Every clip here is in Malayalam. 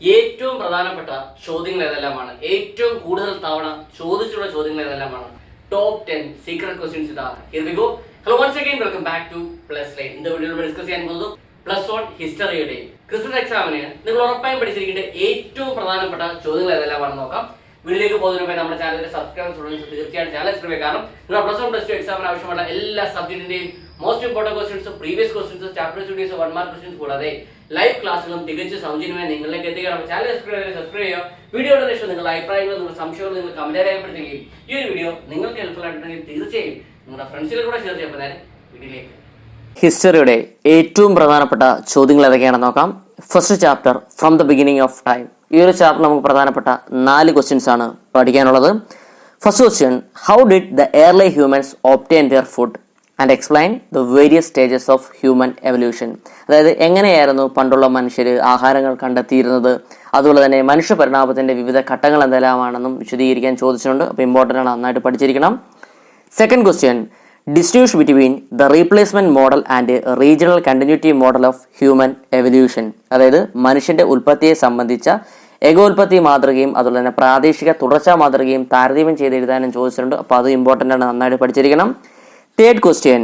ഏറ്റവും പ്രധാനപ്പെട്ട ചോദ്യങ്ങൾ ഏതെല്ലാമാണ്, ഏറ്റവും കൂടുതൽ തവണ ചോദിച്ചുള്ള ചോദ്യങ്ങൾ ഏതെല്ലാമാണ്, ടോപ്പ് 10 സീക്രട്ട് ക്വസ്റ്റ്യൻസ് ഇതാണ്. Here we go. Hello once again, welcome back to plus line. ഇന്നത്തെ വീഡിയോയിൽ നമ്മൾ ഡിസ്കസ് ചെയ്യാൻ പോകുന്നത് +1 ഹിസ്റ്ററിയുടെ ക്രിസ്മസ് എക്സാമിന് നിങ്ങൾ ഉറപ്പായും പഠിച്ചിരിക്കേണ്ട ഏറ്റവും പ്രധാനപ്പെട്ട ചോദ്യങ്ങൾ ഏതെല്ലാമാണെന്ന് നോക്കാം. വീഡിയോയിലേക്ക് പോകുന്നതിന് മുമ്പ് നമ്മുടെ ചാനലിന്റെ സബ്സ്ക്രൈബ് സ്റ്റുഡൻസ് തീർച്ചയായും ചാനൽ സബ്സ്ക്രൈബ് ചെയ്യുക. കാരണം നിങ്ങൾ +1 +2 എക്സാമിന് ആവശ്യമുള്ള എല്ലാ സബ്ജക്റ്റിന്റെയും most important questions, previous questions, chapter studies, 1 mark questions കൂടാതെ ലൈവ് ക്ലാസ്സുകളും തികച്ച് സൗജന്യമായി നിങ്ങളിലേക്ക് എത്തിക്കണം. ചാനൽ സബ്സ്ക്രൈബ് ചെയ്യുക. വീഡിയോയുടെ ശേഷം നിങ്ങളുടെ അഭിപ്രായങ്ങൾ, നിങ്ങളുടെ സംശയങ്ങൾ നിങ്ങൾ കമന്റ് രേഖപ്പെടുത്തുകയും ഈ ഒരു വീഡിയോ നിങ്ങൾക്ക് ഹെൽപ്ഫുൾ ആയിട്ടുണ്ടെങ്കിൽ തീർച്ചയായും നിങ്ങളുടെ ഫ്രണ്ട്സിൽ കൂടെ ഷെയർ ചെയ്യാൻ നേരെ വീഡിയോയിലേക്ക്. ഹിസ്റ്ററിയുടെ ഏറ്റവും പ്രധാനപ്പെട്ട ചോദ്യങ്ങൾ ഏതൊക്കെയാണെന്ന് നോക്കാം. First chapter from the beginning of time. ഈ ഒരു ചാപ്റ്റർ നമുക്ക് പ്രധാനപ്പെട്ട 4 ക്വസ്റ്റ്യൻസ് ആണ് പഠിക്കാനുള്ളത്. First question, how did the early humans obtain their food and explain the various stages of human evolution. അതായത് എങ്ങനെയായിരുന്നു പണ്ടുള്ള മനുഷ്യർ ആഹാരങ്ങൾ കണ്ടെത്തിയിരുന്നത്, അതുപോലെ തന്നെ മനുഷ്യ പരിണാമത്തിന്റെ വിവിധ ഘട്ടങ്ങൾ എന്തെല്ലാമാണെന്നും വിശദീകരിക്കാൻ ചോദിച്ചിട്ടുണ്ട്. അപ്പോൾ ഇമ്പോർട്ടൻ്റ് ആണ്, നന്നായിട്ട് പഠിച്ചിരിക്കണം. Second question, distinguish between the replacement model and regional continuity model of human evolution. അതായത് മനുഷ്യന്റെ ഉൽപ്പത്തിയെ സംബന്ധിച്ച ഏകോൽപ്പത്തി മാതൃകയും അതുപോലെ തന്നെ പ്രാദേശിക തുടർച്ചാ മാതൃകയും താരതമ്യം ചെയ്ത് എഴുതാനും ചോദിച്ചിട്ടുണ്ട്. അപ്പോൾ അത് ഇമ്പോർട്ടൻ്റ് ആണ്, നന്നായിട്ട് പഠിച്ചിരിക്കണം. Third question,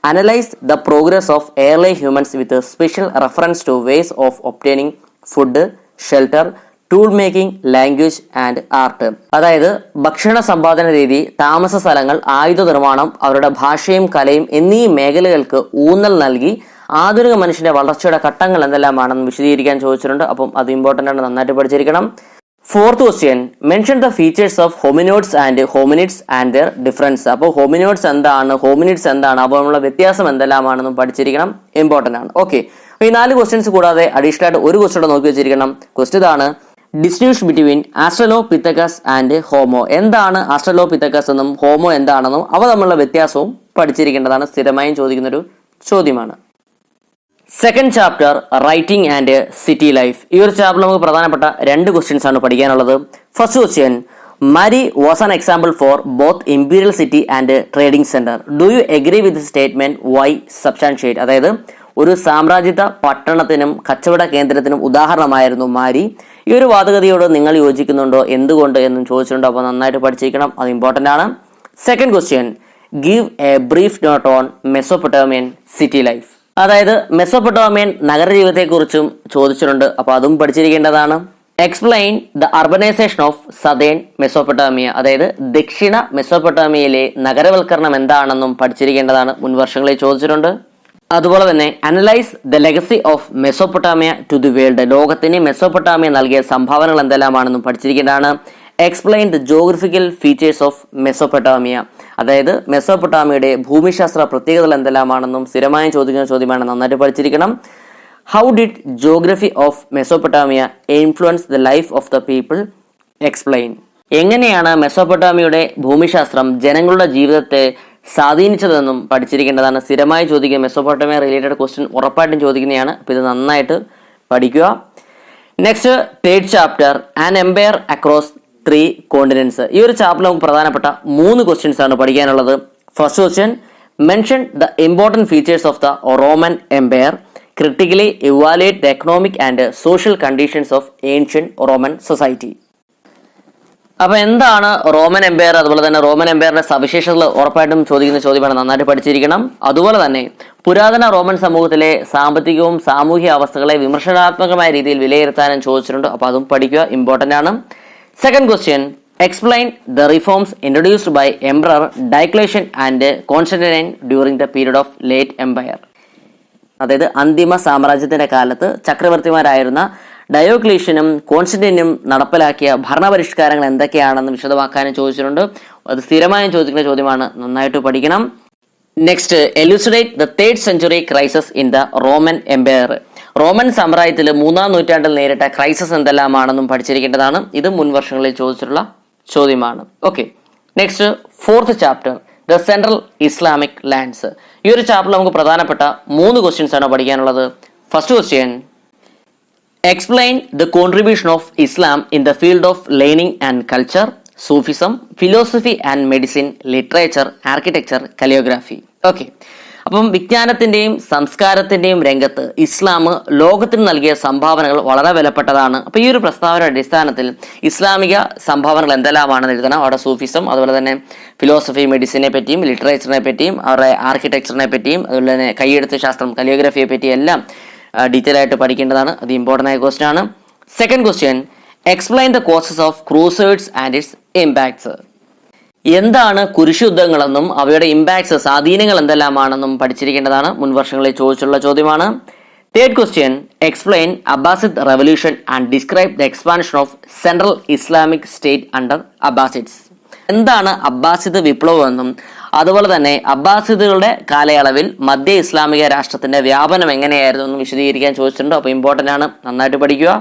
analyse the progress of early humans with special reference two ways of obtaining food, shelter, tool making, language and art. അതായത് ഭക്ഷണ സമ്പാദന രീതി, താമസ സ്ഥലങ്ങൾ, ആയുധ നിർമ്മാണം, അവരുടെ ഭാഷയും കലയും എന്നീ മേഖലകൾക്ക് ഊന്നൽ നൽകി ആധുനിക മനുഷ്യന്റെ വളർച്ചയുടെ ഘട്ടങ്ങൾ എന്തെല്ലാമാണെന്ന് വിശദീകരിക്കാൻ ചോദിച്ചിട്ടുണ്ട്. അപ്പം അത് ഇമ്പോർട്ടൻ്റ് ആണ്, നന്നായിട്ട് പഠിച്ചിരിക്കണം. Fourth question, mention the features of hominoids and hominids and their difference. അപ്പോൾ ഹോമിനോഡ്സ് എന്താണ്, ഹോമിനിഡ്സ് എന്താണ്, അപ്പോൾ നമ്മളുടെ വ്യത്യാസം എന്തെല്ലാമാണെന്നും പഠിച്ചിരിക്കണം, ഇമ്പോർട്ടൻ്റ് ആണ്. ഓക്കെ, ഈ 4 ക്വസ്റ്റ്യൻസ് കൂടാതെ അഡീഷണൽ ആയിട്ട് ഒരു ക്വസ്റ്റ്യൻ നോക്കി വെച്ചിരിക്കണം. ക്വസ്റ്റ്യൻ ഇതാണ്, distinguish between Australopithecus and Homo. എന്താണ് ആസ്ട്രലോപിത്തക്കസ് എന്നും ഹോമോ എന്താണെന്നും അവ തമ്മിലുള്ള വ്യത്യാസവും പഠിച്ചിരിക്കേണ്ടതാണ്. സ്ഥിരമായും ചോദിക്കുന്നൊരു ചോദ്യമാണ്. Second chapter, writing and city life. ഈ ഒരു ചാപ്റ്റർ നമുക്ക് പ്രധാനപ്പെട്ട 2 ക്വസ്റ്റ്യൻസ് ആണ് പഠിക്കാനുള്ളത്. First question, Mari was an example for both imperial city and trading centre. Do you agree with statement, why substantiate. അതായത് ഒരു സാമ്രാജ്യത്വ പട്ടണത്തിനും കച്ചവട കേന്ദ്രത്തിനും ഉദാഹരണമായിരുന്നു മാരി. ഈ ഒരു വാദഗതിയോട് നിങ്ങൾ യോജിക്കുന്നുണ്ടോ, എന്തുകൊണ്ട് എന്നും ചോദിച്ചിട്ടുണ്ടോ. അപ്പോൾ നന്നായിട്ട് പഠിച്ചിരിക്കണം, അത് ഇമ്പോർട്ടൻ്റ് ആണ്. Second question, give a brief note on Mesopotamian city life. അതായത് മെസോപ്പൊട്ടേമിയൻ നഗരജീവിതത്തെക്കുറിച്ചും ചോദിച്ചിട്ടുണ്ട്. അപ്പോൾ അതും പഠിച്ചിരിക്കേണ്ടതാണ്. Explain the urbanisation of southern Mesopotamia. അതായത് ദക്ഷിണ മെസോപ്പൊട്ടേമിയയിലെ നഗരവൽക്കരണം എന്താണെന്നും പഠിച്ചിരിക്കേണ്ടതാണ്, മുൻവർഷങ്ങളിൽ ചോദിച്ചിട്ടുണ്ട്. അതുപോലെ തന്നെ analyse the legacy of Mesopotamia to the world. ലോകത്തിന് മെസോപ്പൊട്ടാമിയ നൽകിയ സംഭാവനകൾ എന്തെല്ലാമാണെന്നും പഠിച്ചിരിക്കേണ്ടതാണ്. Explain the geographical features of Mesopotamia. അതായത് മെസോപ്പൊട്ടാമിയയുടെ ഭൂമിശാസ്ത്ര പ്രത്യേകതകൾ എന്തെല്ലാമാണെന്നും സ്ഥിരമായും ചോദിക്കുന്ന ചോദ്യമാണ്, നന്നായിട്ട് പഠിച്ചിരിക്കണം. How did geography of Mesopotamia influence the life of the people, explain. എങ്ങനെയാണ് മെസോപ്പൊട്ടാമിയയുടെ ഭൂമിശാസ്ത്രം ജനങ്ങളുടെ ജീവിതത്തെ സ്വാധീനിച്ചതെന്നും പഠിച്ചിരിക്കേണ്ടതാണ്. സ്ഥിരമായി ചോദിക്കുക, മെസോപ്പൊട്ടാമിയ റിലേറ്റഡ് ക്വസ്റ്റ്യൻ ഉറപ്പായിട്ടും ചോദിക്കുന്നതാണ്. അപ്പോൾ ഇത് നന്നായിട്ട് പഠിക്കുക. Next, third chapter, an empire across 3 continents. ഈ ഒരു ചാപ്റ്ററിൽ നമുക്ക് പ്രധാനപ്പെട്ട 3 ക്വസ്റ്റ്യൻസ് ആണ് പഠിക്കാനുള്ളത്. First question, mention the important features of the Roman empire, critically evaluate the economic and social conditions of ancient Roman society. അപ്പൊ എന്താണ് റോമൻ എംപയർ, അതുപോലെ തന്നെ റോമൻ എംപയറിന്റെ സവിശേഷതകൾ ഉറപ്പായിട്ടും ചോദിക്കുന്ന ചോദ്യമാണ്, നന്നായിട്ട് പഠിച്ചിരിക്കണം. അതുപോലെ തന്നെ പുരാതന റോമൻ സമൂഹത്തിലെ സാമ്പത്തികവും സാമൂഹിക അവസ്ഥകളെ വിമർശനാത്മകമായ രീതിയിൽ വിലയിരുത്താനും ചോദിച്ചിട്ടുണ്ട്. അപ്പൊ അതും പഠിക്കുക, ഇമ്പോർട്ടന്റ് ആണ്. Second question, explain the reforms introduced by emperor Diocletian and Constantine during the period of late empire. അതായത് അന്തിമ സാമ്രാജ്യത്തിന്റെ കാലത്ത് ചക്രവർത്തിമാരായിരുന്ന ഡയോക്ലീഷ്യനും കോൺസ്റ്റന്റൈനും നടപ്പിലാക്കിയ ഭരണപരിഷ്കാരങ്ങൾ എന്തൊക്കെയാണെന്ന് വിശദമാക്കാനും ചോദിച്ചിട്ടുണ്ട്. അത് സ്ഥിരമായും ചോദിക്കുന്ന ചോദ്യമാണ്, നന്നായിട്ട് പഠിക്കണം. Next, elucidate the 3rd century crisis in the Roman empire. Roman സാമ്രാജ്യത്തിൽ 3-ാം നൂറ്റാണ്ടിൽ നേരിട്ട ക്രൈസിസ് എന്തെല്ലാമാണെന്നും പഠിച്ചിരിക്കേണ്ടതാണ്. ഇത് മുൻവർഷങ്ങളിൽ ചോദിച്ചിട്ടുള്ള ചോദ്യമാണ്. Okay, next, fourth chapter, the central Islamic lands. ഈ ഒരു ചാപ്റ്ററിൽ നമുക്ക് പ്രധാനപ്പെട്ട 3 ക്വസ്റ്റ്യൻസ് ആണ് പഠിക്കാനുള്ളത്. First question, explain the contribution of Islam in the field of learning and culture, Sufism, philosophy and medicine, literature, architecture, calligraphy. Okay, അപ്പം വിജ്ഞാനത്തിന്റെയും സംസ്കാരത്തിന്റെയും രംഗത്ത് ഇസ്ലാം ലോകത്തിന് നൽകിയ സംഭാവനകൾ വളരെ വിലപ്പെട്ടതാണ്. അപ്പൊ ഈ ഒരു പ്രസ്താവനയുടെ അടിസ്ഥാനത്തിൽ ഇസ്ലാമിക സംഭാവനകൾ എന്തെല്ലാമാണെന്ന് എഴുതണം. അവിടെ സൂഫിസം, അതുപോലെ തന്നെ ഫിലോസഫി, മെഡിസിനെ പറ്റിയും ലിറ്ററേച്ചറിനെ പറ്റിയും അവരുടെ ആർക്കിടെക്ചറിനെ പറ്റിയും അതുപോലെ തന്നെ കൈയെഴുത്ത് ശാസ്ത്രം, കലിയോഗ്രഫിയെ പറ്റിയും എല്ലാം ഡീറ്റെയിൽ ആയിട്ട് പഠിക്കേണ്ടതാണ്. അത് ഇമ്പോർട്ടൻ്റ് ആയ ക്വസ്റ്റ്യൻ ആണ്. Second question, explain the causes of crusades and its impacts. എന്താണ് കുരിശുദ്ധങ്ങളെന്നും അവയുടെ ഇമ്പാക്ട്സ്, സ്വാധീനങ്ങൾ എന്തെല്ലാമാണെന്നും പഠിച്ചിരിക്കേണ്ടതാണ്. മുൻ വർഷങ്ങളിൽ ചോദിച്ചുള്ള ചോദ്യമാണ്. Third question, explain Abbasid revolution and describe the expansion of central Islamic state under Abbasids. എന്താണ് അബ്ബാസിദ് വിപ്ലവം എന്നും അതുപോലെ തന്നെ അബ്ബാസിദുകളുടെ കാലയളവിൽ മധ്യ ഇസ്ലാമിക രാഷ്ട്രത്തിന്റെ വ്യാപനം എങ്ങനെയായിരുന്നു എന്നും വിശദീകരിക്കാൻ ചോദിച്ചിട്ടുണ്ട്. അപ്പോൾ ഇമ്പോർട്ടൻ്റ് ആണ്, നന്നായിട്ട് പഠിക്കുക.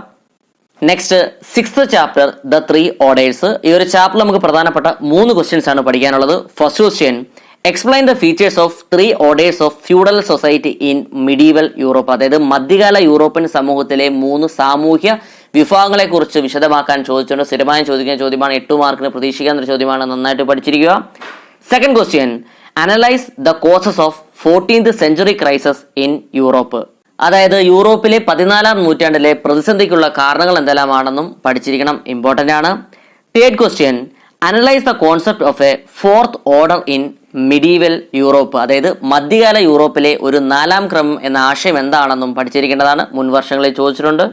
Next, sixth chapter the 3 orders. ഈ ഒരു ചാപ്റ്റർ നമുക്ക് പ്രധാനപ്പെട്ട 3 ക്വസ്റ്റ്യൻസ് ആണ് പഠിക്കാനുള്ളത്. First question, explain the features of 3 orders of feudal society in medieval Europe. അതായത് മധ്യകാല യൂറോപ്യൻ സമൂഹത്തിലെ 3 സാമൂഹ്യ വിഭാഗങ്ങളെ കുറിച്ച് വിശദമാക്കാൻ ചോദിച്ചിട്ടുണ്ട്. സ്ഥിരമായും ചോദിക്കുന്ന ചോദ്യമാണ്, 8 മാർക്കിന് പ്രതീക്ഷിക്കാവുന്ന ചൊദ്യമാണ്, നന്നായിട്ട് പഠിച്ചിരിക്കുക. Second question, analyse the causes of 14th century crisis in Europe. അതായത് യൂറോപ്പിലെ 14-ാം നൂറ്റാണ്ടിലെ പ്രതിസന്ധിക്കുള്ള കാരണങ്ങൾ എന്തെല്ലാമാണെന്നും പഠിച്ചിരിക്കണം, ഇമ്പോർട്ടൻ്റ് ആണ്. Third question, analyse the concept of A 4th order in medieval Europe. അതായത് മധ്യകാല യൂറോപ്പിലെ ഒരു 4ാം ക്രമം എന്ന ആശയം എന്താണെന്നും പഠിച്ചിരിക്കേണ്ടതാണ്. മുൻ വർഷങ്ങളിൽ ചോദിച്ചിട്ടുണ്ട്.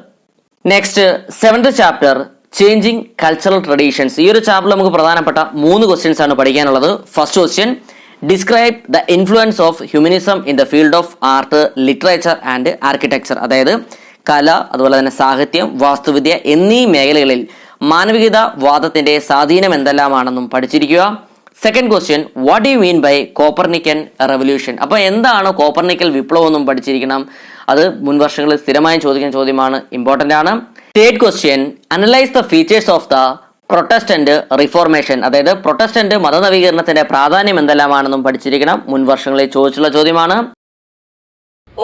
Next, 7th chapter changing cultural traditions. ഈ ഒരു ചാപ്റ്ററിൽ നമുക്ക് പ്രധാനപ്പെട്ട 3 ക്വസ്റ്റ്യൻസ് ആണ് പഠിക്കാനുള്ളത്. First question, describe the influence of humanism in the field of art, literature and architecture. അതായത് കല, അതുപോലെ തന്നെ സാഹിത്യം, വാസ്തുവിദ്യ എന്നീ മേഖലകളിൽ മാനവികതാവാദത്തിന്റെ സ്വാധീനം എന്തെല്ലാമാണെന്നും പഠിച്ചിരിക്കുക. Second question, what do you mean by Copernican revolution. അപ്പോൾ എന്താണ് കോപ്പർനിക്കൽ വിപ്ലവം എന്നും പഠിച്ചിരിക്കണം. അത് മുൻ വർഷങ്ങളിൽ സ്ഥിരമായും ചോദിക്കുന്ന ചോദ്യമാണ്, ഇമ്പോർട്ടൻ്റ് ആണ്. Third question, analyse the features of the Protestant reformation. അതായത് പ്രൊട്ടസ്റ്റന്റ് മതനവീകരണത്തിന്റെ പ്രാധാന്യം എന്തെല്ലാമാണെന്നും പഠിച്ചിരിക്കണം. മുൻ വർഷങ്ങളിൽ ചോദിച്ചുള്ള ചോദ്യമാണ്.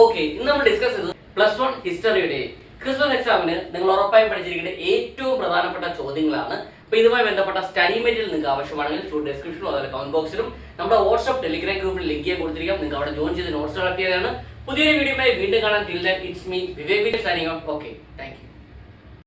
ഓക്കെ, ഇന്ന് നമ്മൾ ഡിസ്കസ് ചെയ്തത് +1 ഹിസ്റ്ററിയുടെ ക്രിസ്മസ് എക്സാമിന് നിങ്ങൾ ഉറപ്പായും പഠിച്ചിരിക്കേണ്ട ഏറ്റവും പ്രധാനപ്പെട്ട ചോദ്യങ്ങളാണ്. അപ്പൊ ഇതുമായി ബന്ധപ്പെട്ട സ്റ്റഡി മെറ്റീരിയൽ നിങ്ങൾക്ക് ആവശ്യമാണെങ്കിൽ ഡിസ്ക്രിപ്ഷനിലും അതുപോലെ കമന്റ് ബോക്സിലും നമ്മുടെ വാട്സ്ആപ്പ് ടെലിഗ്രാം ഗ്രൂപ്പിൽ ലിങ്ക് ചെയ്യാൻ കൊടുത്തിരിക്കാം. നിങ്ങൾക്ക് അവിടെ ജോയിൻ ചെയ്ത് നോട്ട്സ് കളക്ട് ചെയ്തതാണ്. പുതിയൊരു വീഡിയോയുമായി വീണ്ടും കാണാൻ. Till then it's me Vivek signing off. Okay, thank you.